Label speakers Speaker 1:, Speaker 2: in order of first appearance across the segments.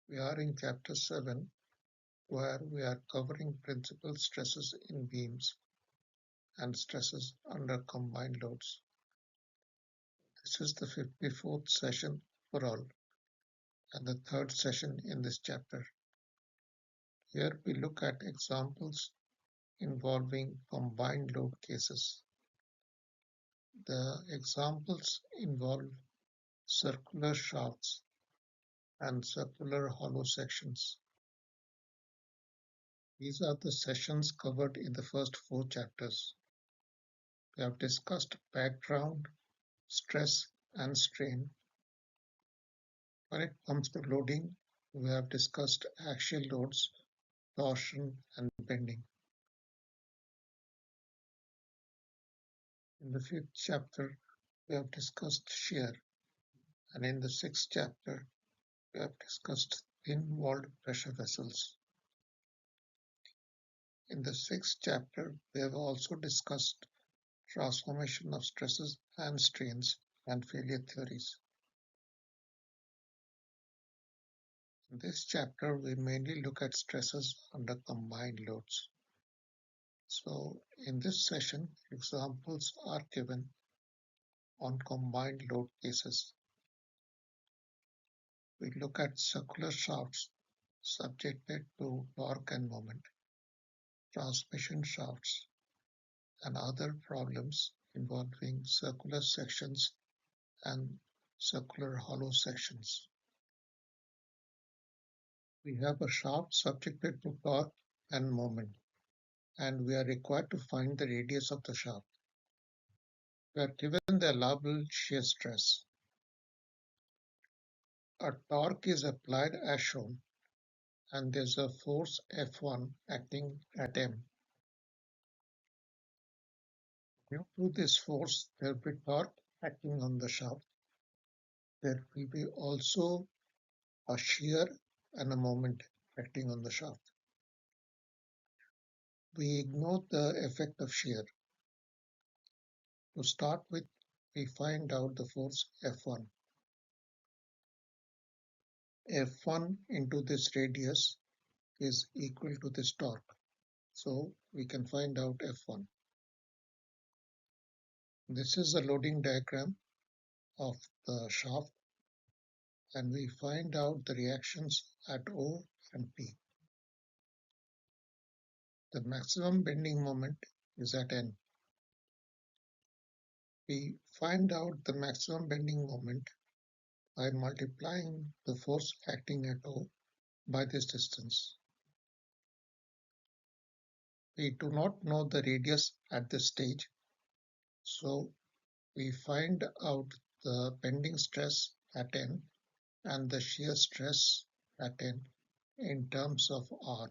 Speaker 1: We are in chapter 7 where we are covering principal stresses in beams and stresses under combined loads. This is the 54th session overall and the third session in this chapter. Here we look at examples involving combined load cases. The examples involve circular shafts and circular hollow sections. These are the sessions covered in the first 4 chapters. We have discussed background, stress and strain. When it comes to loading, we have discussed axial loads, torsion and bending. In the 5th chapter, we have discussed shear, and in the 6th chapter, we have discussed thin-walled pressure vessels. In the 6th chapter, we have also discussed transformation of stresses and strains and failure theories. In this chapter, we mainly look at stresses under combined loads. So, in this session, examples are given on combined load cases. We look at circular shafts subjected to torque and moment, transmission shafts, and other problems involving circular sections and circular hollow sections. We have a shaft subjected to torque and moment, and we are required to find the radius of the shaft. We are given the allowable shear stress. A torque is applied as shown, and there's a force F1 acting at M. Due to this force, there will be torque acting on the shaft. There will be also a shear and a moment acting on the shaft. We ignore the effect of shear. To start with, we find out the force F1. F1 into this radius is equal to this torque. So we can find out F1. This is a loading diagram of the shaft, and we find out the reactions at O and P. The maximum bending moment is at N. We find out the maximum bending moment by multiplying the force acting at O by this distance. We do not know the radius at this stage, so we find out the bending stress at N and the shear stress at N in terms of R.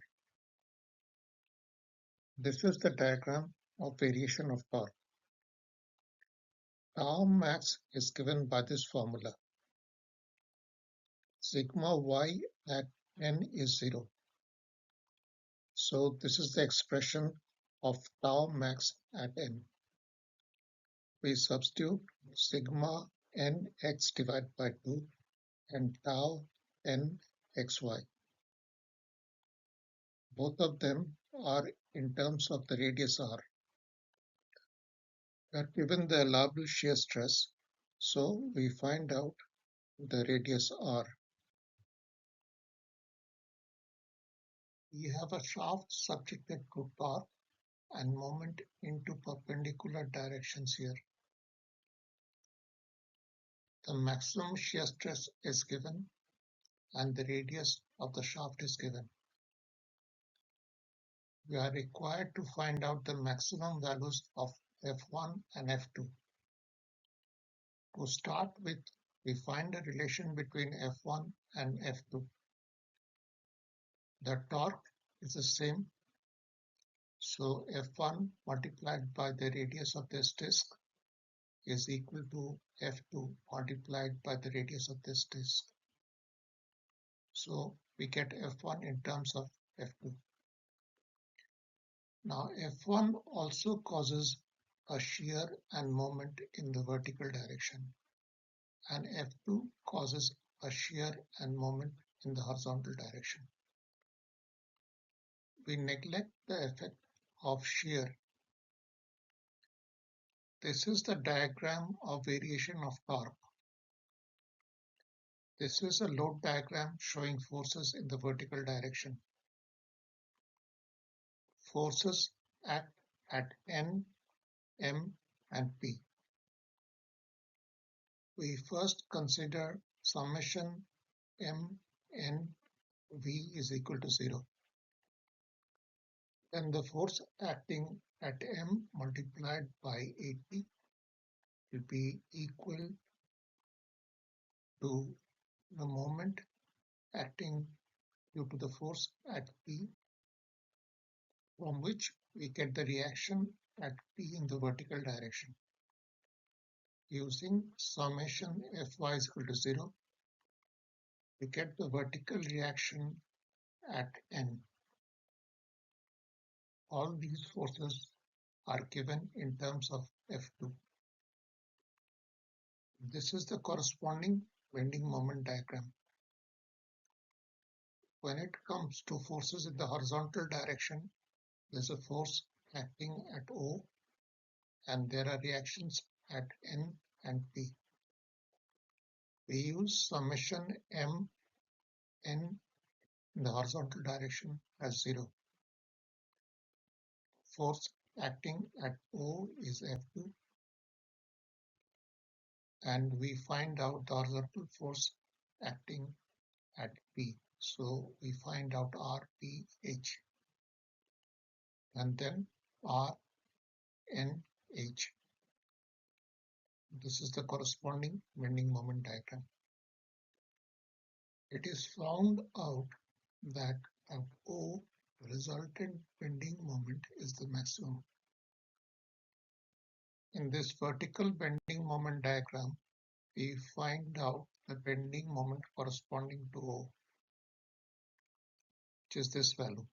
Speaker 1: This is the diagram of variation of torque. Tau max is given by this formula. Sigma y at N is 0. So this is the expression of tau max at N. We substitute sigma nx divided by 2 and tau n xy. Both of them are in terms of the radius r. We are given the allowable shear stress, so we find out the radius r. We have a shaft subjected to torque and moment into perpendicular directions here. The maximum shear stress is given and the radius of the shaft is given. We are required to find out the maximum values of F1 and F2. To start with, we find a relation between F1 and F2. The torque is the same, so F1 multiplied by the radius of this disk is equal to F2 multiplied by the radius of this disk. So we get F1 in terms of F2. Now F1 also causes a shear and moment in the vertical direction, and F2 causes a shear and moment in the horizontal direction. We neglect the effect of shear. This is the diagram of variation of torque. This is a load diagram showing forces in the vertical direction. Forces act at N, M, and P. We first consider summation M, N, V is equal to 0. Then the force acting at M multiplied by 80 will be equal to the moment acting due to the force at P, from which we get the reaction at P in the vertical direction. Using summation Fy is equal to 0, we get the vertical reaction at N. All these forces are given in terms of F2. This is the corresponding bending moment diagram. When it comes to forces in the horizontal direction, there's a force acting at O and there are reactions at N and P. We use summation M, N in the horizontal direction as 0. Force acting at O is F2 and we find out the horizontal force acting at P. So we find out RPH and then RNH. This is the corresponding bending moment diagram. It is found out that at O, the resultant bending moment is the maximum. In this vertical bending moment diagram, we find out the bending moment corresponding to O, which is this value.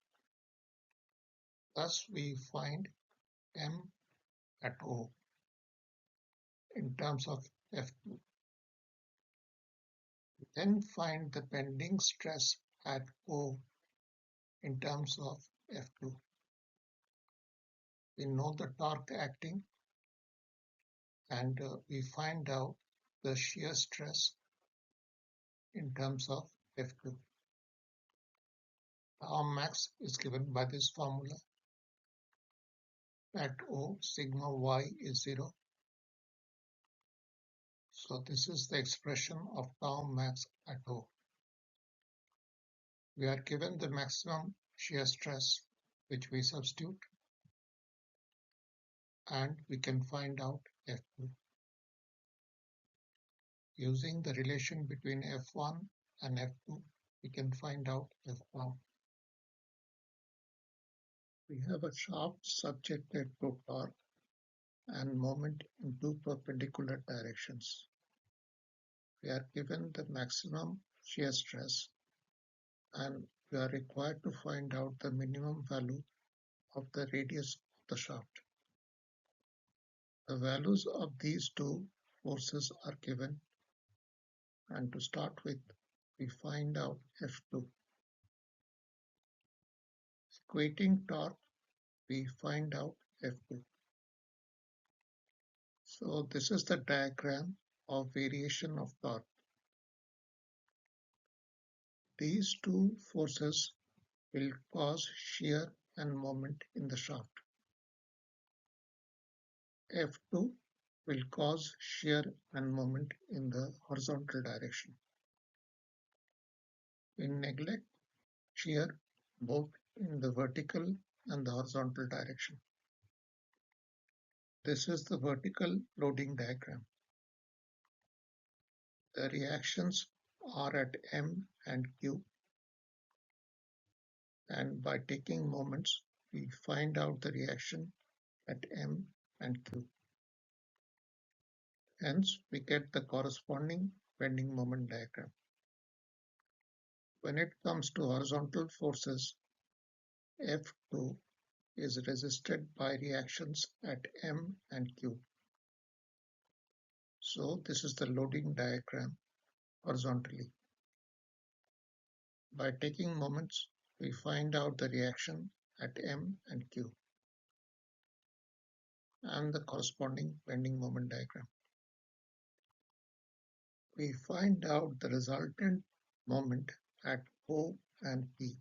Speaker 1: Thus, we find M at O in terms of F2. We then find the bending stress at O in terms of F2. We know the torque acting and we find out the shear stress in terms of F2. Tau max is given by this formula. At O, sigma y is 0. So this is the expression of tau max at O. We are given the maximum shear stress, which we substitute, and we can find out F2. Using the relation between F1 and F2, we can find out F1. We have a shaft subjected to torque and moment in two perpendicular directions. We are given the maximum shear stress and we are required to find out the minimum value of the radius of the shaft. The values of these two forces are given, and to start with, we find out F2. Equating torque, we find out F2. So this is the diagram of variation of torque. These two forces will cause shear and moment in the shaft. F2 will cause shear and moment in the horizontal direction. We neglect shear both in the vertical and the horizontal direction. This is the vertical loading diagram. The reactions are at M and Q, and by taking moments, we find out the reaction at M and Q. Hence, we get the corresponding bending moment diagram. When it comes to horizontal forces, F2 is resisted by reactions at M and Q. So this is the loading diagram horizontally. By taking moments, we find out the reaction at M and Q and the corresponding bending moment diagram. We find out the resultant moment at O and P.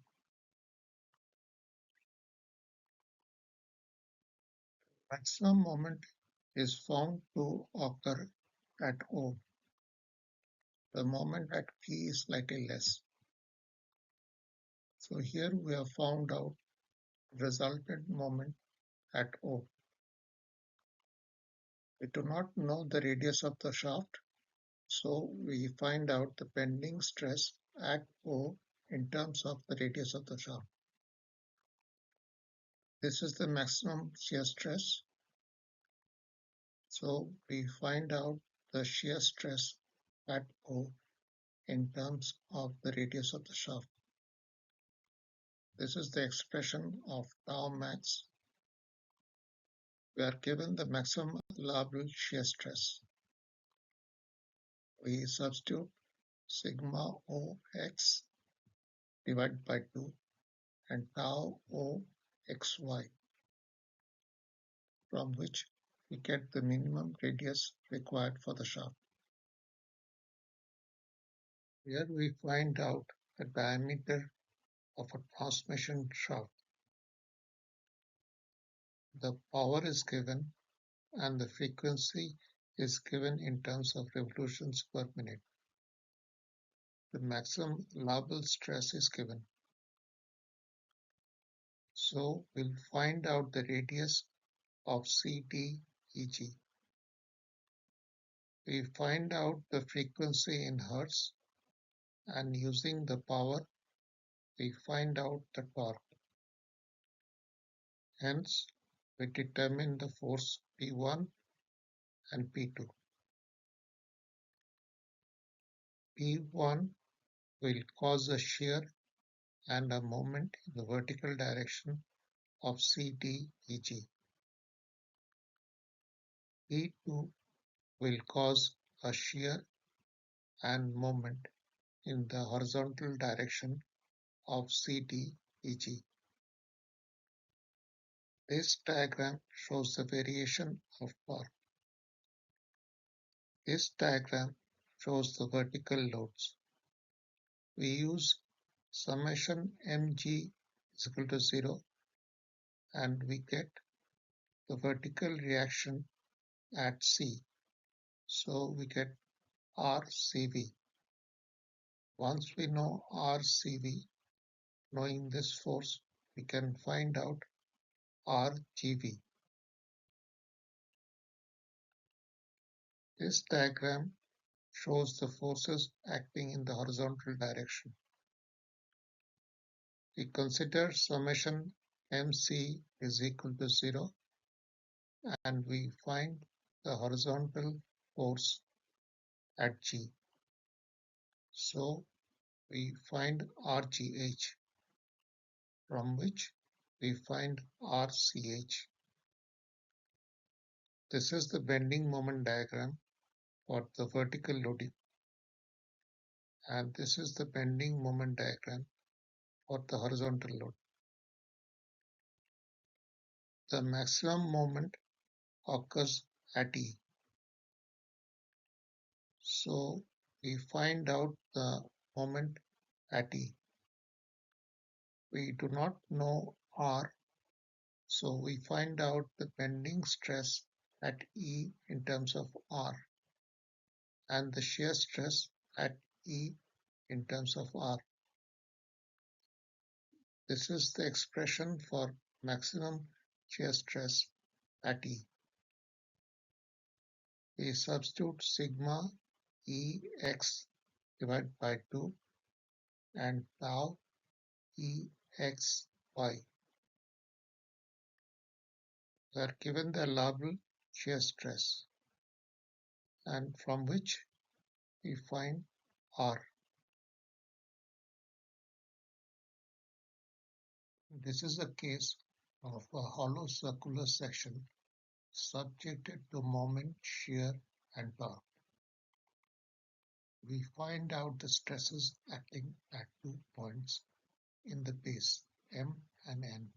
Speaker 1: Maximum moment is found to occur at O. The moment at P is slightly less. So here we have found out resultant moment at O. We do not know the radius of the shaft, so we find out the bending stress at O in terms of the radius of the shaft. This is the maximum shear stress. So we find out the shear stress at O in terms of the radius of the shaft. This is the expression of tau max. We are given the maximum allowable shear stress. We substitute sigma OX divided by 2 and tau OXY, from which we get the minimum radius required for the shaft. Here we find out the diameter of a transmission shaft. The power is given and the frequency is given in terms of revolutions per minute. The maximum allowable stress is given. So we'll find out the radius of CDEG. We find out the frequency in Hertz, and using the power, we find out the torque. Hence, we determine the force P1 and P2. P1 will cause a shear and a moment in the vertical direction of CDEG. P2 will cause a shear and moment in the horizontal direction of CDEG. This diagram shows the variation of torque. This diagram shows the vertical loads. We use summation mg is equal to 0 and we get the vertical reaction at C. So we get RCV. Once we know RCV, knowing this force, we can find out RGV. This diagram shows the forces acting in the horizontal direction. We consider summation mc is equal to 0 and we find the horizontal force at G. So we find RGH, from which we find RCH. This is the bending moment diagram for the vertical loading, and this is the bending moment diagram for the horizontal load. The maximum moment occurs at E. So we find out the moment at E. We do not know R, so we find out the bending stress at E in terms of R and the shear stress at E in terms of R. This is the expression for maximum shear stress at E. We substitute sigma Ex divided by 2 and tau Exy. We are given the allowable shear stress, and from which we find R. This is a case of a hollow circular section subjected to moment, shear, and torque. we find out the stresses acting at 2 points in the base M and N.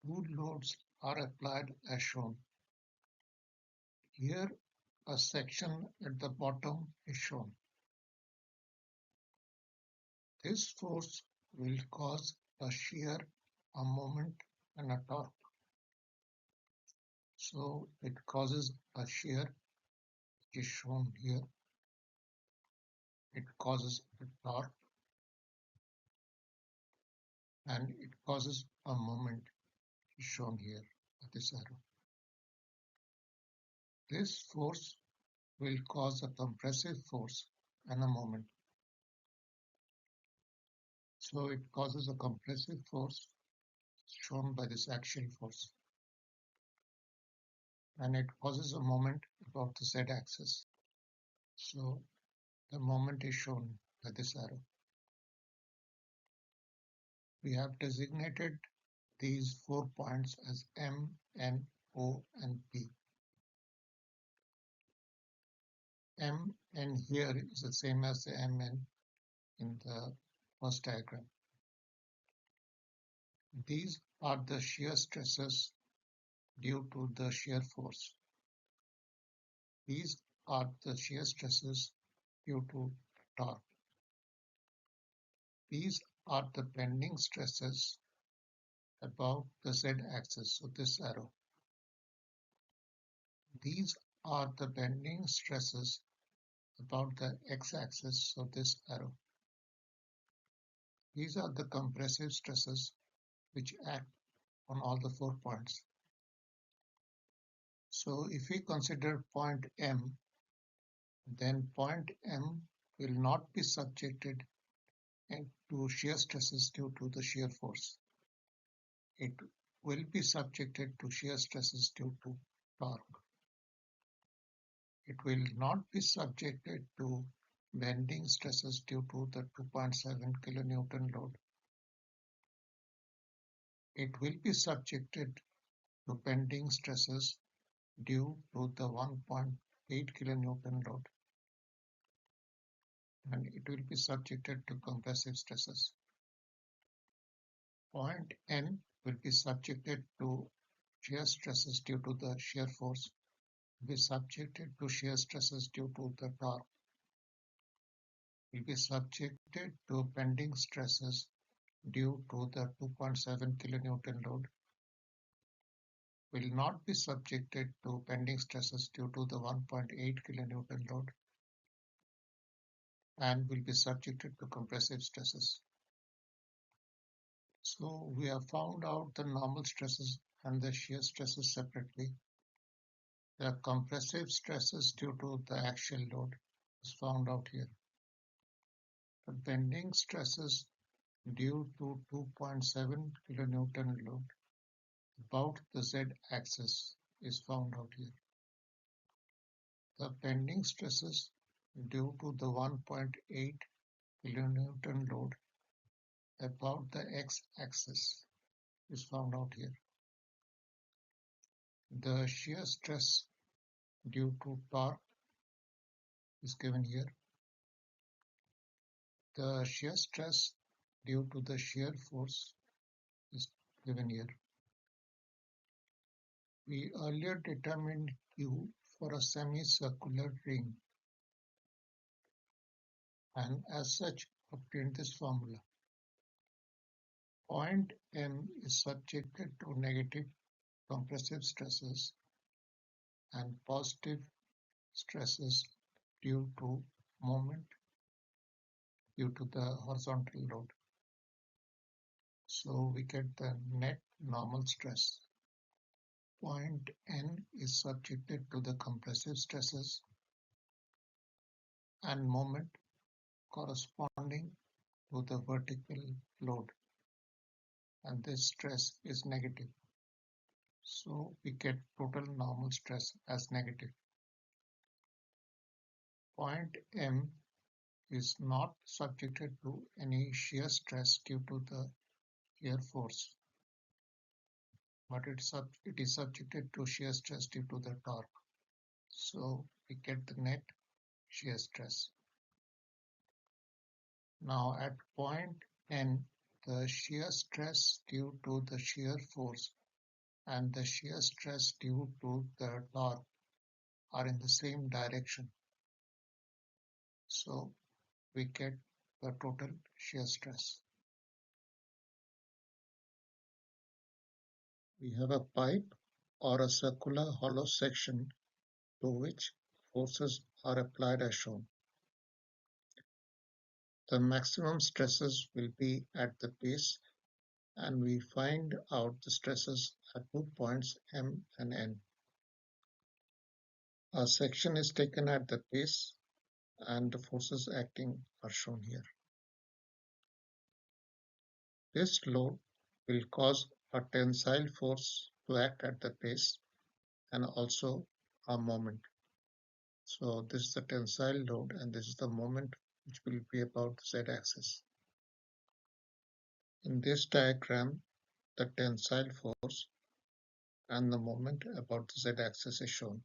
Speaker 1: Two loads are applied as shown. Here a section at the bottom is shown. This force will cause a shear, a moment and a torque. So it causes a shear, which is shown here. It causes a torque and it causes a moment, which is shown here with this arrow. This force will cause a compressive force and a moment. So it causes a compressive force shown by this axial force, and it causes a moment about the z-axis. So the moment is shown by this arrow. We have designated these 4 points as M, N, O, and P. M, N here is the same as the M, N in the first diagram. These are the shear stresses due to the shear force. These are the shear stresses due to torque. These are the bending stresses about the z-axis, so this arrow. These are the bending stresses about the x-axis, so this arrow. These are the compressive stresses which act on all the 4 points. So if we consider point M, then point M will not be subjected to shear stresses due to the shear force. It will be subjected to shear stresses due to torque. It will not be subjected to bending stresses due to the 2.7 kilonewton load. It will be subjected to bending stresses due to the 1.8 kilonewton load, and it will be subjected to compressive stresses. Point N will be subjected to shear stresses due to the shear force, will be subjected to shear stresses due to the torque, will be subjected to bending stresses due to the 2.7 kilonewton load, will not be subjected to bending stresses due to the 1.8 kilonewton load, and will be subjected to compressive stresses. So we have found out the normal stresses and the shear stresses separately. The compressive stresses due to the axial load is found out here. The bending stresses due to 2.7 kilonewton load about the z-axis is found out here. The bending stresses due to the 1.8 kilonewton load about the x-axis is found out here. The shear stress due to torque is given here. The shear stress due to the shear force is given here. We earlier determined Q for a semicircular ring and as such obtained this formula. Point M is subjected to negative compressive stresses and positive stresses due to moment due to the horizontal load. So we get the net normal stress. Point N is subjected to the compressive stresses and moment corresponding to the vertical load, and this stress is negative. So we get total normal stress as negative. Point M is not subjected to any shear stress due to the shear force, but it is subjected to shear stress due to the torque. So we get the net shear stress. Now at point N, the shear stress due to the shear force and the shear stress due to the torque are in the same direction. So we get the total shear stress. We have a pipe or a circular hollow section to which forces are applied as shown. The maximum stresses will be at the base, and we find out the stresses at 2 points M and N. A section is taken at the base and the forces acting are shown here. This load will cause a tensile force to act at the base and also a moment. So this is the tensile load and this is the moment which will be about the z-axis. In this diagram, the tensile force and the moment about the z-axis is shown.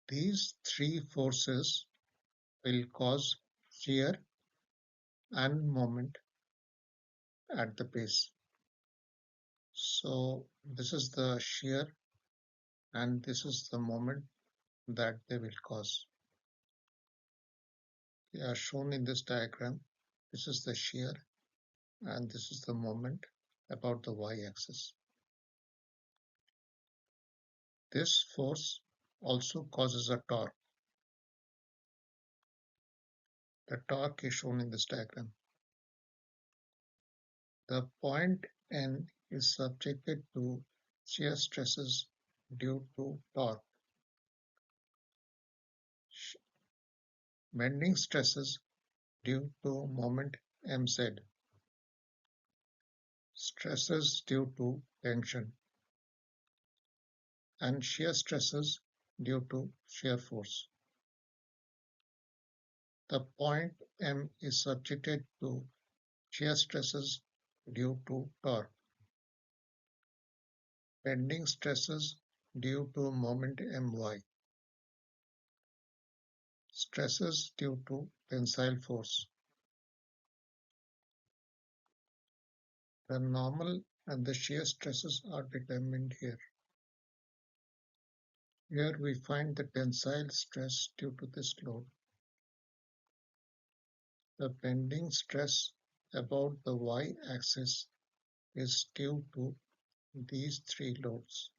Speaker 1: These three forces will cause shear and moment at the base. So this is the shear and this is the moment that they will cause. They are shown in this diagram. This is the shear and this is the moment about the y-axis. This force also causes a torque. The torque is shown in this diagram. The point N is subjected to shear stresses due to torque. Bending stresses due to moment mz. Stresses due to tension. And shear stresses due to shear force. The point M is subjected to shear stresses due to torque. Bending stresses due to moment My. Stresses due to tensile force. The normal and the shear stresses are determined here. Here we find the tensile stress due to this load. The bending stress about the y-axis is due to these three loads.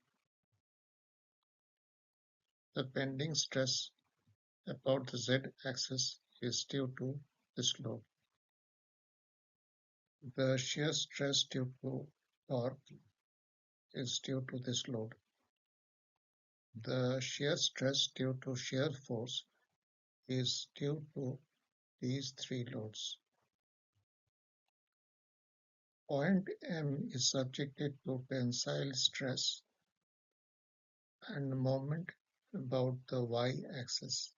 Speaker 1: The bending stress about the z-axis is due to this load. The shear stress due to torque is due to this load. The shear stress due to shear force is due to these three loads. Point M is subjected to tensile stress and moment about the y-axis,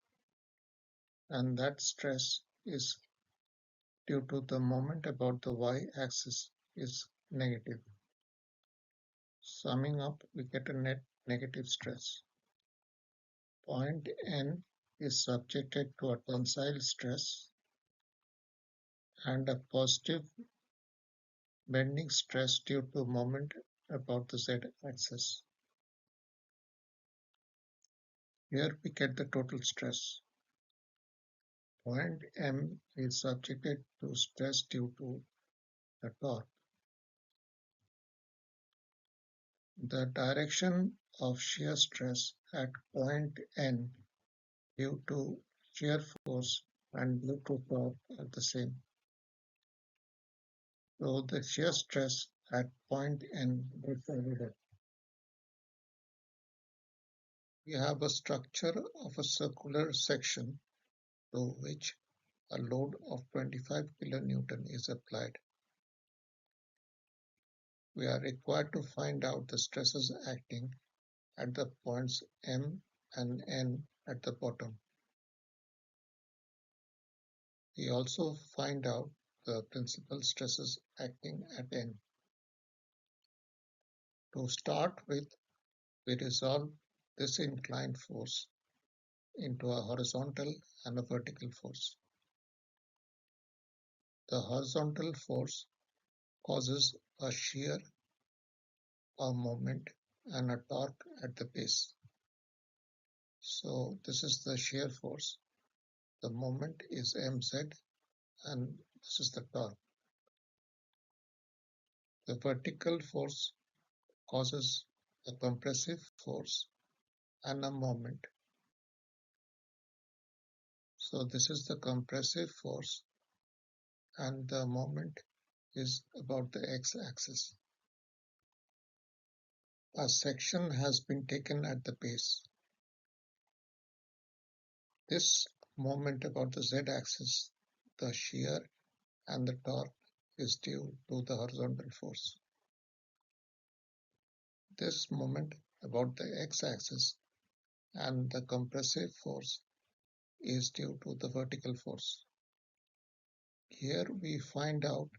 Speaker 1: and that stress is due to the moment about the y-axis is negative. Summing up, we get a net negative stress. Point N is subjected to a tensile stress and a positive bending stress due to moment about the z-axis. Here we get the total stress. Point M is subjected to stress due to the torque. The direction of shear stress at point N due to shear force and due to torque are the same. So the shear stress at point N is evident. We have a structure of a circular section to which a load of 25 kN is applied. We are required to find out the stresses acting at the points M and N at the bottom. We also find out the principal stresses acting at N. To start with, we resolve this inclined force into a horizontal and a vertical force. The horizontal force causes a shear, a moment, and a torque at the base. So this is the shear force. The moment is mz, and this is the torque. The vertical force causes a compressive force and a moment. So this is the compressive force, and the moment is about the x-axis. A section has been taken at the base. This moment about the z-axis, the shear and the torque, is due to the horizontal force. This moment about the x-axis and the compressive force is due to the vertical force. Here we find out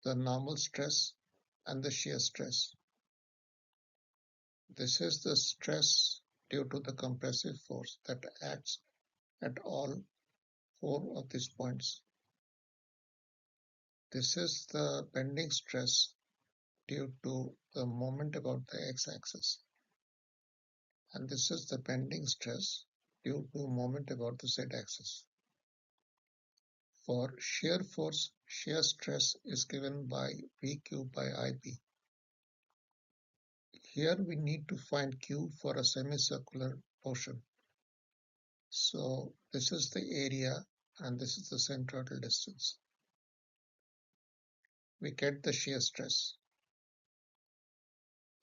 Speaker 1: the normal stress and the shear stress. This is the stress due to the compressive force that acts at all four of these points. This is the bending stress due to the moment about the x-axis. And this is the bending stress due to moment about the z-axis. For shear force, shear stress is given by Vq by Ip. Here we need to find Q for a semicircular portion. So this is the area and this is the centroidal distance. We get the shear stress.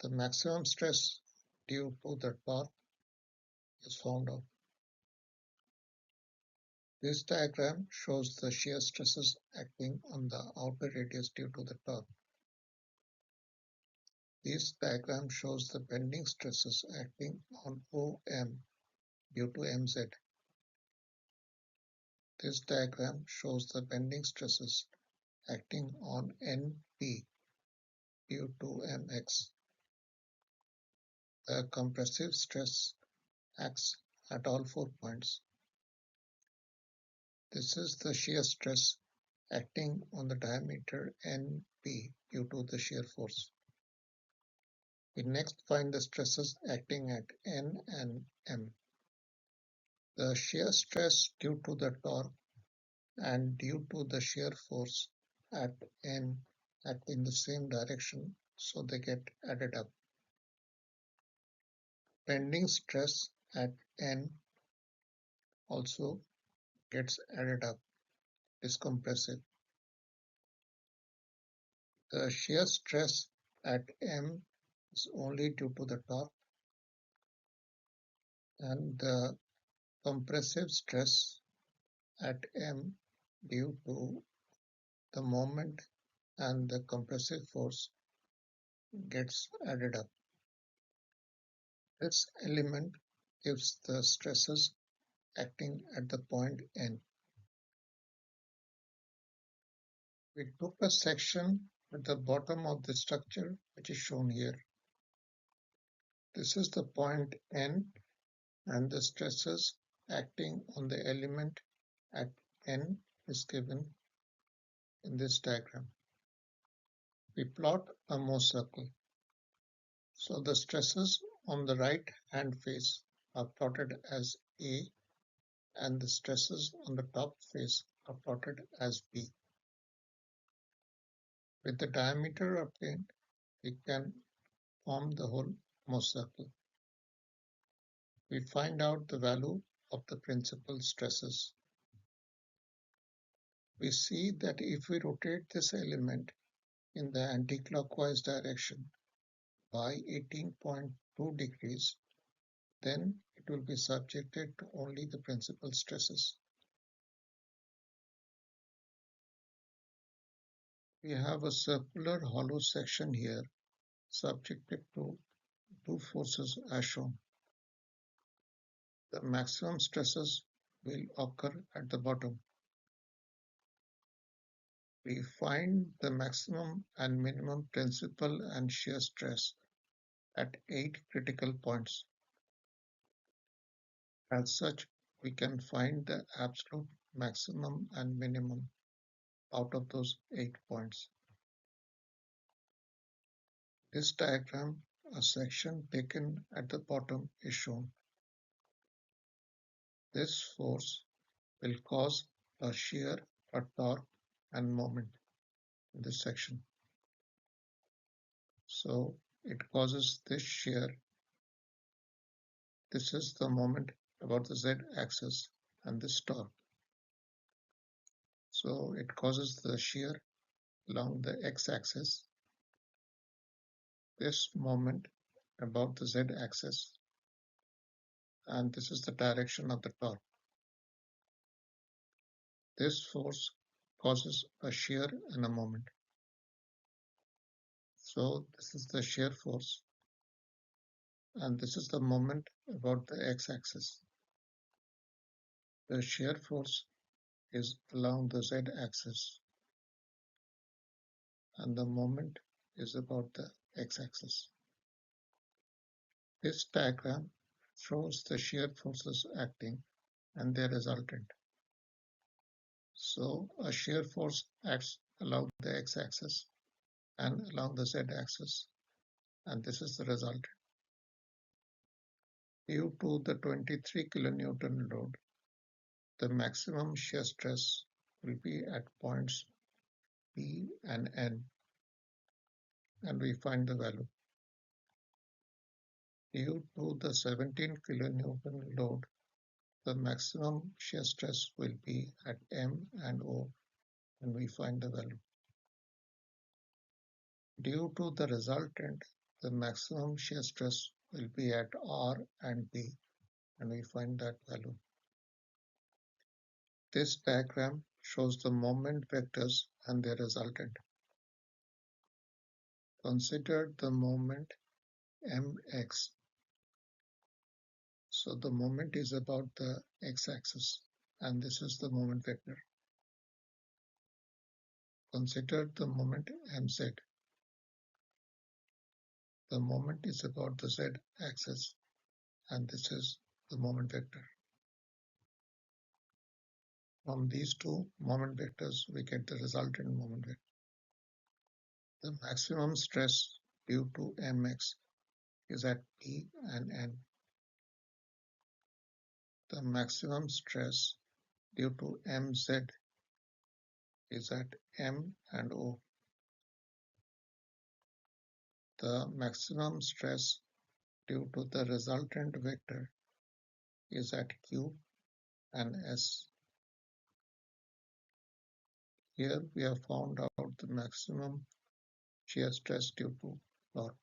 Speaker 1: The maximum stress due to the torque is found out. This diagram shows the shear stresses acting on the outer radius due to the torque. This diagram shows the bending stresses acting on OM due to MZ. This diagram shows the bending stresses acting on NP due to Mx. The compressive stress acts at all 4 points. This is the shear stress acting on the diameter NP due to the shear force. We next find the stresses acting at N and M. The shear stress due to the torque and due to the shear force at N act in the same direction, so they get added up. Bending stress at N also gets added up, is compressive. The shear stress at M is only due to the torque, and the compressive stress at M due to the moment and the compressive force gets added up. This element gives the stresses acting at the point N. We took a section at the bottom of the structure, which is shown here. This is the point N, and the stresses acting on the element at N is given in this diagram. We plot a Mohs circle. So the stresses on the right hand face are plotted as A, and the stresses on the top face are plotted as B. With the diameter obtained, we can form the whole Mohs circle. We find out the value of the principal stresses. We see that if we rotate this element in the anticlockwise direction by 18.2 degrees, then it will be subjected to only the principal stresses. We have a circular hollow section here subjected to two forces as shown. The maximum stresses will occur at the bottom. We find the maximum and minimum principal and shear stress at 8 critical points. As such, we can find the absolute maximum and minimum out of those 8 points. This diagram, a section taken at the bottom is shown. This force will cause a shear, a torque, and moment in this section. So it causes this shear. This is the moment about the z-axis and this torque. So it causes the shear along the x-axis, this moment about the z-axis, and this is the direction of the torque. This force causes a shear and a moment. So this is the shear force, and this is the moment about the x-axis. The shear force is along the z-axis, and the moment is about the x-axis. This diagram shows the shear forces acting and their resultant. So a shear force acts along the x-axis and along the z-axis, and this is the result. Due to the 23 kilonewton load, the maximum shear stress will be at points P and N, and we find the value. Due to the 17 kilonewton load, the maximum shear stress will be at M and O, and we find the value. Due to the resultant, the maximum shear stress will be at R and P, and we find that value. This diagram shows the moment vectors and their resultant. Consider the moment mx. So the moment is about the x-axis, and this is the moment vector. Consider the moment mz. The moment is about the z-axis, and this is the moment vector. From these two moment vectors, we get the resultant moment vector. The maximum stress due to mx is at P and N. The maximum stress due to mz is at M and O. The maximum stress due to the resultant vector is at Q and S. Here we have found out the maximum shear stress due to torque.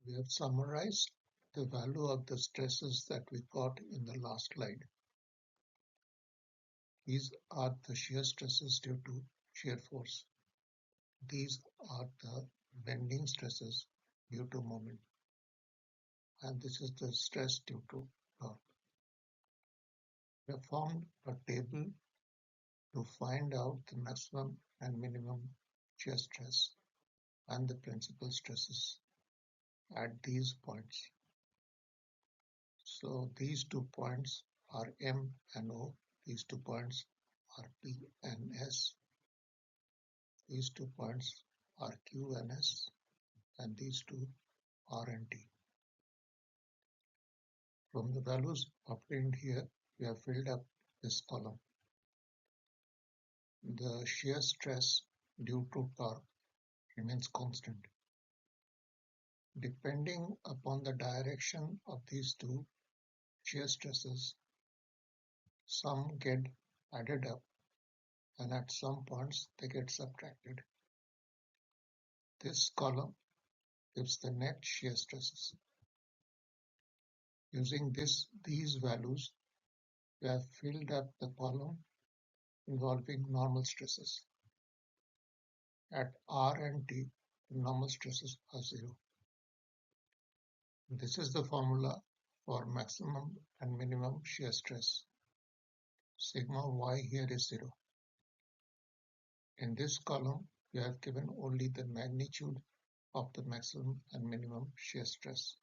Speaker 1: We have summarized the value of the stresses that we got in the last slide. These are the shear stresses due to shear force. These are the bending stresses due to moment. And this is the stress due to torque. We have formed a table to find out the maximum and minimum shear stress and the principal stresses at these points. So these 2 points are M and O, these 2 points are P and S, these 2 points are Q and S, and these 2 R and T. From the values obtained here, we have filled up this column. The shear stress due to torque remains constant. Depending upon the direction of these two shear stresses, some get added up and at some points they get subtracted. This column gives the net shear stresses. Using these values, we have filled up the column involving normal stresses. At R and T, the normal stresses are 0. This is the formula for maximum and minimum shear stress. Sigma y here is 0. In this column, we have given only the magnitude of the maximum and minimum shear stress.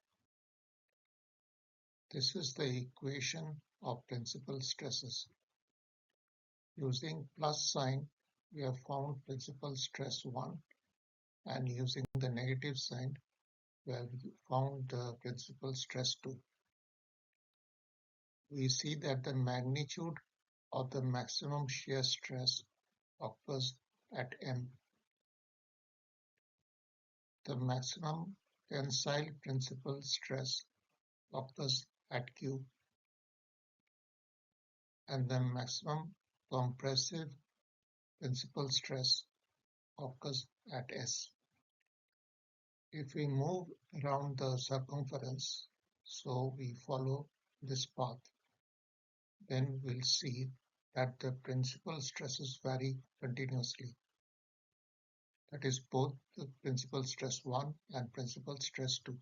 Speaker 1: This is the equation of principal stresses. Using plus sign, we have found principal stress 1, and using the negative sign, we have found the principal stress 2. We see that the magnitude of the maximum shear stress occurs at M. The maximum tensile principal stress occurs at Q, and the maximum compressive principal stress occurs at S. If we move around the circumference, so we follow this path, then we'll see that the principal stresses vary continuously. That is both the principal stress 1 and principal stress 2.